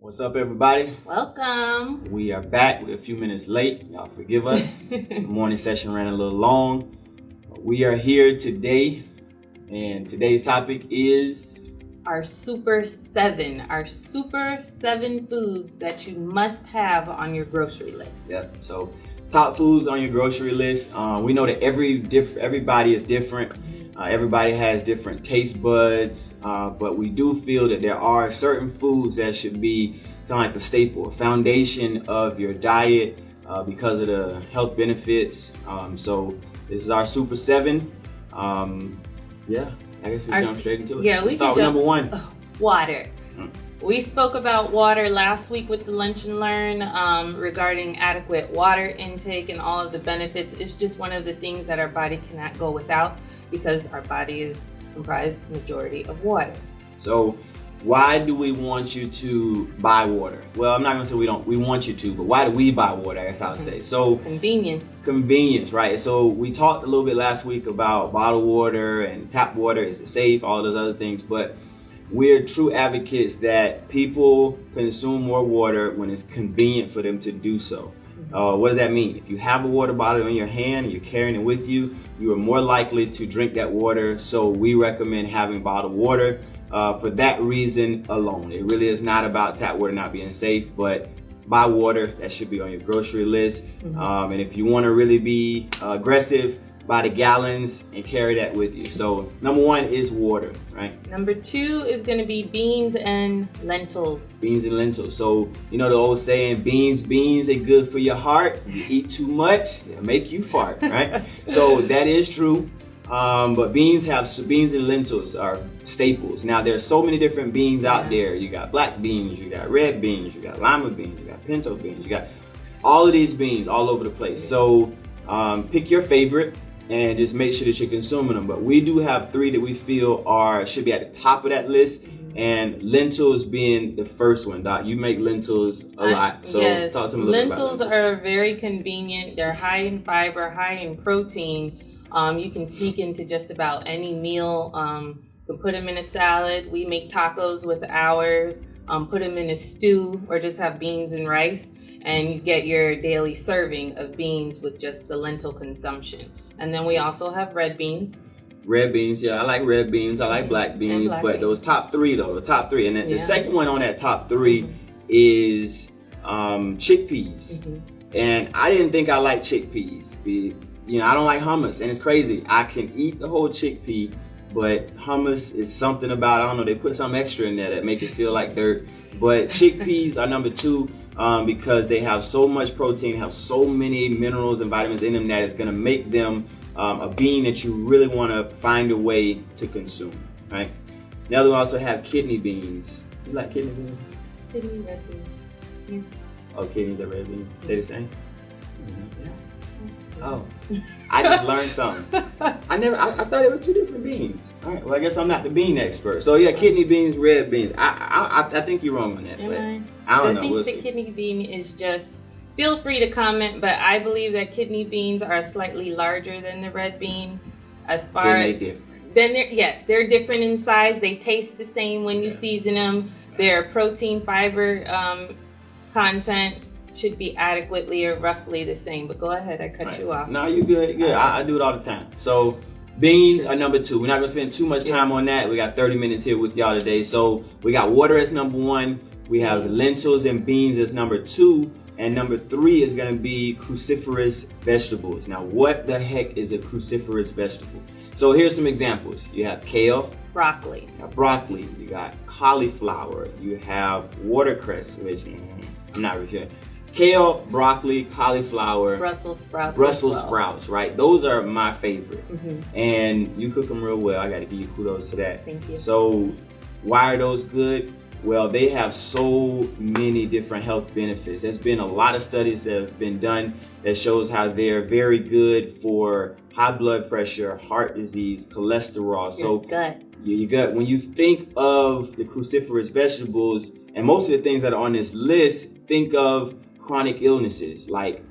What's up, everybody? Welcome. We are back. We're a few minutes late. Y'all forgive us. The morning session ran a little long. We are here today, and today's topic is our Super 7 foods that you must have on your grocery list. Yep. So, top foods on your grocery list. We know that everybody is different. Everybody has different taste buds, but we do feel that there are certain foods that should be kind of like the staple, foundation of your diet because of the health benefits. So this is our Super 7. I guess we jump straight into it. Yeah, Let's start with number one. Water. We spoke about water last week with the Lunch and Learn regarding adequate water intake and all of the benefits. It's just one of the things that our body cannot go without because our body is comprised majority of water. So why do we want you to buy water? Well, I'm not going to say we want you to, but why do we buy water? I guess I would say. So Convenience, right? So we talked a little bit last week about bottled water and tap water. Is it safe? All those other things, but we're true advocates that people consume more water when it's convenient for them to do so. What does that mean? If you have a water bottle in your hand and you're carrying it with you, you are more likely to drink that water. So we recommend having bottled water for that reason alone. It really is not about tap water not being safe, but buy water. That should be on your grocery list. And if you want to really be aggressive, buy the gallons and carry that with you. So number one is water, right? Number two is going to be beans and lentils. Beans and lentils. So you know the old saying, beans are good for your heart. You eat too much, they'll make you fart, right? So that is true. But beans and lentils are staples. Now there's so many different beans out there. You got black beans, you got red beans, you got lima beans, you got pinto beans, you got all of these beans all over the place. So pick your favorite and just make sure that you're consuming them. But we do have three that we feel should be at the top of that list, and lentils being the first one. Doc, you make lentils a lot, so yes. Talk to me a little bit about lentils. Lentils are very convenient. They're high in fiber, high in protein. You can sneak into just about any meal. You can put them in a salad. We make tacos with ours. Put them in a stew, or just have beans and rice, and you get your daily serving of beans with just the lentil consumption. And then we also have red beans. Red beans, yeah, I like red beans. I like black beans, those top three, though, the top three. And then the second one on that top three is chickpeas. And I didn't think I liked chickpeas. I don't like hummus, and it's crazy. I can eat the whole chickpea, but hummus is something about, I don't know, they put some extra in there that make it feel like dirt. But chickpeas are number two. Because they have so much protein, have so many minerals and vitamins in them that it's going to make them a bean that you really want to find a way to consume, right? Now we also have kidney beans. You like kidney beans? Kidney, red beans. Yeah. Oh, kidneys are red beans. They the same? Yeah. Oh, I just learned something. I thought they were two different beans. All right, well, I guess I'm not the bean expert. So yeah, kidney beans, red beans. I think you're wrong on that. But I don't know. I think the kidney bean is just, feel free to comment, but I believe that kidney beans are slightly larger than the red bean. As far as different. They're different in size. They taste the same when you season them. Their protein fiber content should be adequately or roughly the same. But go ahead, I cut you off. No, you're good. Good. I do it all the time. So beans are number two. We're not gonna spend too much time on that. We got 30 minutes here with y'all today. So we got water as number one. We have lentils and beans as number two. And number three is gonna be cruciferous vegetables. Now, what the heck is a cruciferous vegetable? So here's some examples. You have kale. Broccoli. You got cauliflower. You have watercress, which I'm not really sure. Kale, broccoli, cauliflower, Brussels sprouts, right? Those are my favorite. And you cook them real well. I got to give you kudos to that. Thank you. So why are those good? Well, they have so many different health benefits. There's been a lot of studies that have been done that shows how they're very good for high blood pressure, heart disease, cholesterol. Your gut. When you think of the cruciferous vegetables, and most of the things that are on this list, think of chronic illnesses like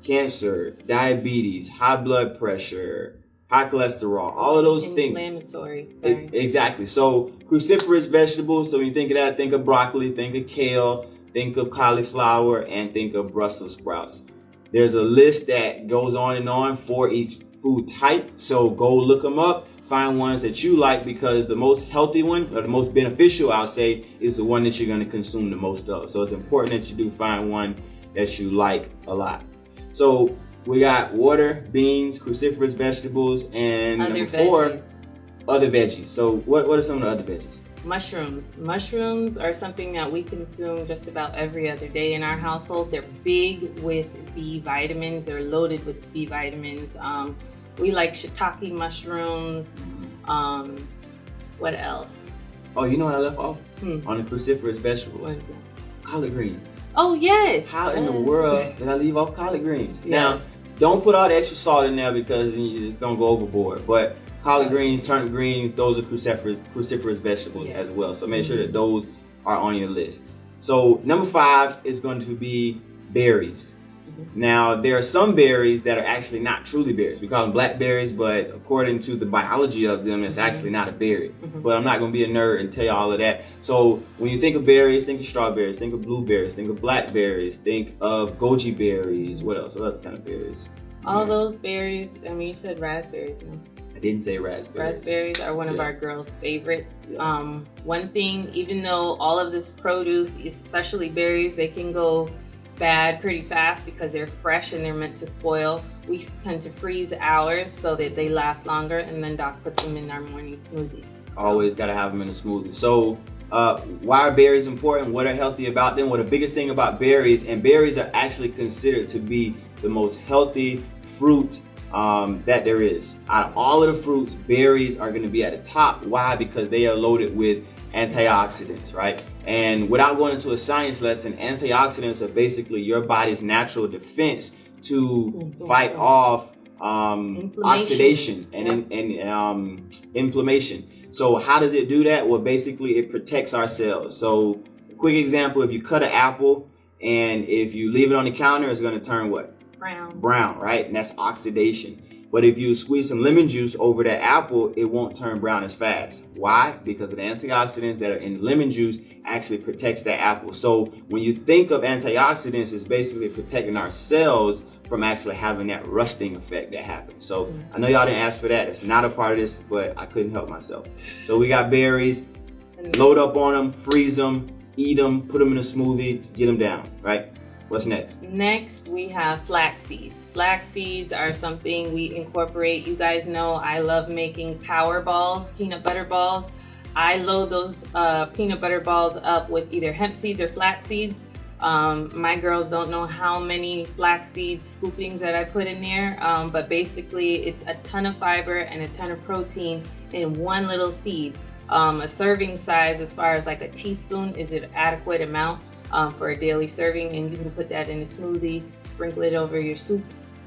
cancer, diabetes, high blood pressure, high cholesterol, all of those things. Inflammatory. Exactly. So cruciferous vegetables. So when you think of that, think of broccoli, think of kale, think of cauliflower, and think of Brussels sprouts. There's a list that goes on and on for each food type, so go look them up. Find ones that you like, because the most healthy one, or the most beneficial, I'll say, is the one that you're going to consume the most of. So it's important that you do find one that you like a lot. So we got water, beans, cruciferous vegetables, and other number 4, veggies. Other veggies. So what are some of the other veggies? Mushrooms. Mushrooms are something that we consume just about every other day in our household. They're big with B vitamins. They're loaded with B vitamins. We like shiitake mushrooms. What else? Oh, you know what I left off? On the cruciferous vegetables. What is that? Collard greens. Oh, yes. How in the world did I leave off collard greens? Yes. Now, don't put all the extra salt in there because it's going to go overboard. But collard greens, turnip greens, those are cruciferous vegetables as well. So make sure that those are on your list. So number 5 is going to be berries. Now, there are some berries that are actually not truly berries. We call them blackberries, but according to the biology of them, it's actually not a berry. But I'm not going to be a nerd and tell you all of that. So when you think of berries, think of strawberries, think of blueberries, think of blackberries, think of goji berries. What else? What other kind of berries? All those berries. I mean, you said raspberries, no? I didn't say raspberries. Raspberries are one of our girls' favorites. One thing, even though all of this produce, especially berries, they can go bad pretty fast because they're fresh and they're meant to spoil. We tend to freeze ours so that they last longer, and then Doc puts them in our morning smoothies. Always got to have them in a smoothie. So why are berries important? What are healthy about them? Well, the biggest thing about berries, and berries are actually considered to be the most healthy fruit that there is. Out of all of the fruits, berries are going to be at the top. Why? Because they are loaded with antioxidants, right? And without going into a science lesson, antioxidants are basically your body's natural defense to fight off oxidation and inflammation. So how does it do that? Well, basically it protects our cells. So quick example, if you cut an apple and if you leave it on the counter, it's going to turn what? Brown, right? And that's oxidation. But if you squeeze some lemon juice over that apple, it won't turn brown as fast. Why? Because of the antioxidants that are in lemon juice actually protects that apple. So when you think of antioxidants, it's basically protecting our cells from actually having that rusting effect that happens. So I know y'all didn't ask for that. It's not a part of this, but I couldn't help myself. So we got berries, load up on them, freeze them, eat them, put them in a smoothie, get them down, right? What's next? Next, we have flax seeds. Flax seeds are something we incorporate. You guys know I love making power balls, peanut butter balls. I load those peanut butter balls up with either hemp seeds or flax seeds. My girls don't know how many flax seed scoopings that I put in there, but basically it's a ton of fiber and a ton of protein in one little seed. A serving size as far as like a teaspoon is an adequate amount for a daily serving, and you can put that in a smoothie, sprinkle it over your soup,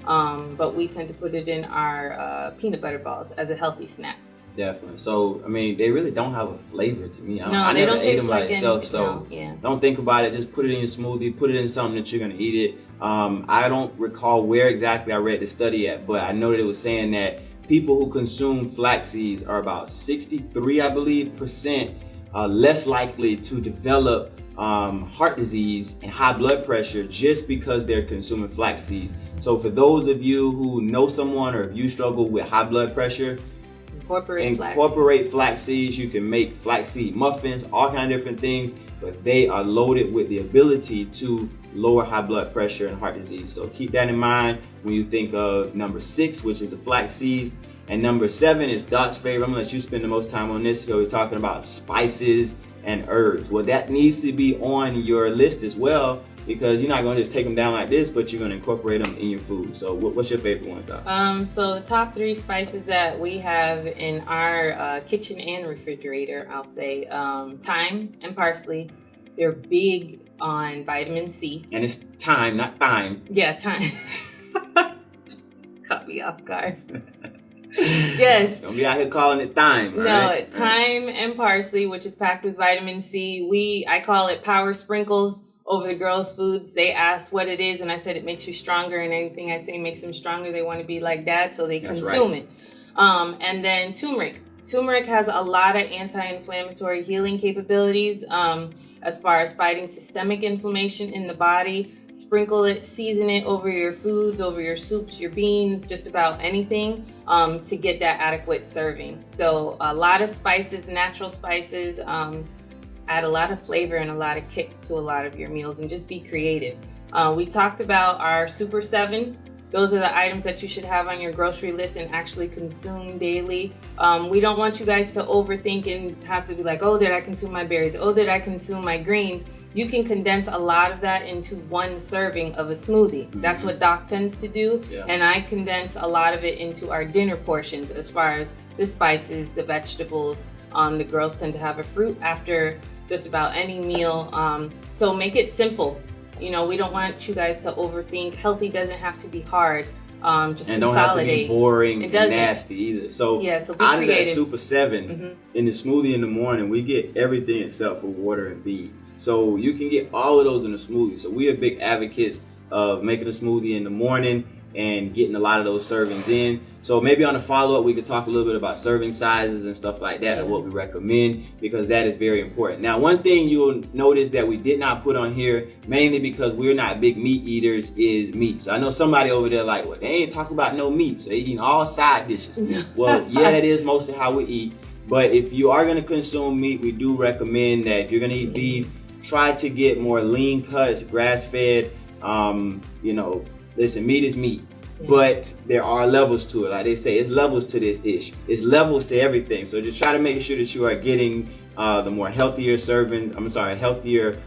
but we tend to put it in our peanut butter balls as a healthy snack. Definitely. So, I mean, they really don't have a flavor to me. I never don't ate them by like itself, so don't think about it. Just put it in your smoothie, put it in something that you're going to eat it. I don't recall where exactly I read the study at, but I know that it was saying that people who consume flax seeds are about 63, I believe, percent less likely to develop heart disease and high blood pressure just because they're consuming flax seeds. So for those of you who know someone, or if you struggle with high blood pressure, incorporate flax seeds. You can make flaxseed muffins, all kind of different things, but they are loaded with the ability to lower high blood pressure and heart disease. So keep that in mind when you think of number 6, which is the flax seeds. And number 7 is Doc's favorite. I'm gonna let you spend the most time on this. We're talking about spices and herbs. Well, that needs to be on your list as well, because you're not going to just take them down like this, but you're going to incorporate them in your food. So what's your favorite ones, Doc? So the top 3 spices that we have in our kitchen and refrigerator, I'll say thyme and parsley. They're big on vitamin C. And it's thyme, not thyme. Yeah, thyme. Caught me off guard. Yes. Don't be out here calling it thyme. No, thyme and parsley, which is packed with vitamin C. I call it power sprinkles over the girls' foods. They asked what it is, and I said it makes you stronger, and anything I say makes them stronger. They want to be like that, so they consume it. And then turmeric. Turmeric has a lot of anti-inflammatory healing capabilities as far as fighting systemic inflammation in the body. Sprinkle it, season it over your foods, over your soups, your beans, just about anything to get that adequate serving. So a lot of spices, natural spices, add a lot of flavor and a lot of kick to a lot of your meals, and just be creative. We talked about our Super 7. Those are the items that you should have on your grocery list and actually consume daily. We don't want you guys to overthink and have to be like, oh, did I consume my berries? Oh, did I consume my greens? You can condense a lot of that into one serving of a smoothie. That's what Doc tends to do. Yeah. And I condense a lot of it into our dinner portions as far as the spices, the vegetables. The girls tend to have a fruit after just about any meal. So make it simple. You know, we don't want you guys to overthink. Healthy doesn't have to be hard. Just and consolidate. Don't have to be boring and nasty either. So, be out creative. of that Super 7, in the smoothie in the morning, we get everything except for water and beans. So you can get all of those in a smoothie. So we are big advocates of making a smoothie in the morning and getting a lot of those servings in. So maybe on the follow-up, we could talk a little bit about serving sizes and stuff like that and what we recommend, because that is very important. Now, one thing you'll notice that we did not put on here, mainly because we're not big meat eaters, is meat. So I know somebody over there like, well, they ain't talking about no meat. So they eating all side dishes. Well, yeah, that is mostly how we eat. But if you are going to consume meat, we do recommend that if you're going to eat beef, try to get more lean cuts, grass-fed. Listen, meat is meat. But there are levels to it. Like they say, it's levels to this dish. It's levels to everything. So just try to make sure that you are getting the more healthier healthier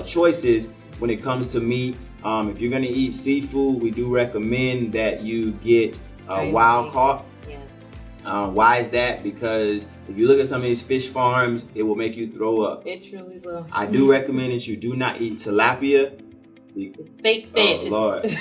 choices when it comes to meat. If you're going to eat seafood, we do recommend that you get wild caught. Yes. Why is that? Because if you look at some of these fish farms, it will make you throw up. It truly will. I do recommend that you do not eat tilapia. It's fake fish. Oh, Lord.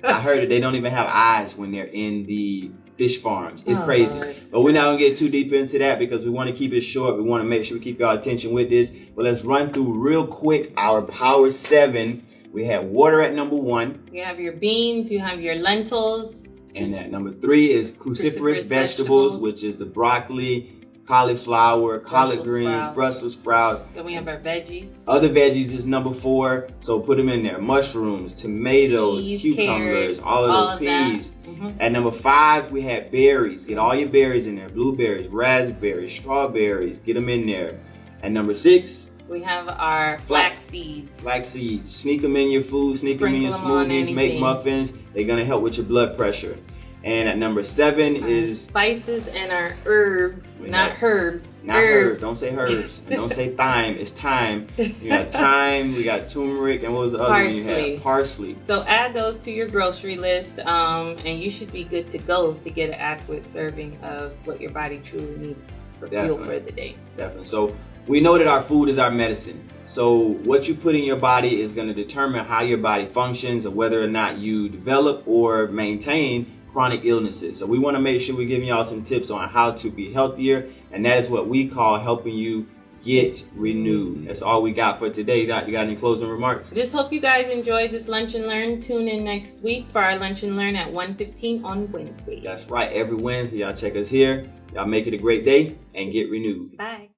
I heard that they don't even have eyes when they're in the fish farms. It's crazy. Lord. But we're not going to get too deep into that because we want to keep it short. We want to make sure we keep your attention with this. But let's run through real quick our Power 7. We have water at number 1. You have your beans. You have your lentils. And at number 3 is cruciferous vegetables, which is the broccoli, cauliflower, collard greens, Brussels sprouts. Then we have our veggies. Other veggies is number 4, so put them in there. Mushrooms, tomatoes, cucumbers, carrots, all of those peas. At number 5, we have berries. Get all your berries in there. Blueberries, raspberries, strawberries. Get them in there. At number 6, we have our flax seeds. Flax seeds. Sneak them in your food. Sneak them in your smoothies. Make muffins. They're going to help with your blood pressure. And at number 7 is spices and our herbs, not herbs. Not herbs. Don't say herbs. And don't say thyme. It's thyme. You got thyme. We got turmeric. And what was the other one you had? Parsley. So add those to your grocery list, and you should be good to go to get an adequate serving of what your body truly needs for fuel for the day. Definitely. So we know that our food is our medicine. So what you put in your body is going to determine how your body functions or whether or not you develop or maintain chronic illnesses. So we want to make sure we're giving y'all some tips on how to be healthier, and that is what we call helping you get renewed. That's all we got for today. You got any closing remarks? Just hope you guys enjoyed this Lunch and Learn. Tune in next week for our Lunch and Learn at 1:15 on Wednesday. That's right. Every Wednesday, y'all check us here. Y'all make it a great day and get renewed. Bye.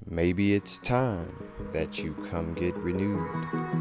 Maybe it's time that you come get renewed.